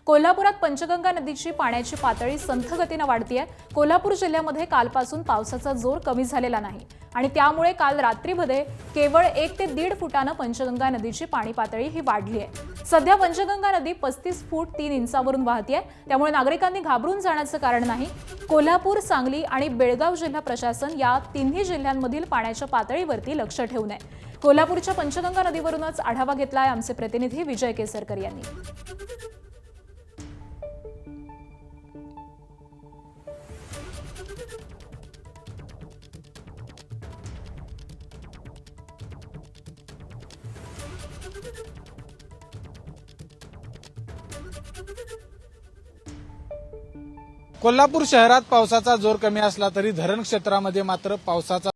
कोल्हापुरात पंचगंगा नदीची पाण्याची पातळी संथ गतीने वाढतेय। कोल्हापूर जिल्ह्यामध्ये कालपासून पावसाचा जोर कमी झालेला नाही आणि त्यामुळे काल रात्रीमध्ये केवळ 1 ते 1.5 फुटाने पंचगंगा नदीची पाणी पातळी ही वाढली आहे। सध्या पंचगंगा नदी 35 फूट 3 इंचावरून वाहतेय, त्यामुळे नागरिकांनी घाबरून जाण्याचं कारण नाही। कोल्हापूर, सांगली आणि बेळगाव जिल्हा प्रशासन या तिन्ही जिल्ह्यांमधील पाण्याच्या पातळीवरती लक्ष ठेवून आहे। कोल्हापूरच्या पंचगंगा नदीवरूनच आढावा घेतलाय आमचे प्रतिनिधी विजय केसरकर यांनी। कोल्हापूर शहरात पावसाचा जोर कमी असला तरी धरण क्षेत्रामध्ये मात्र पावसाचा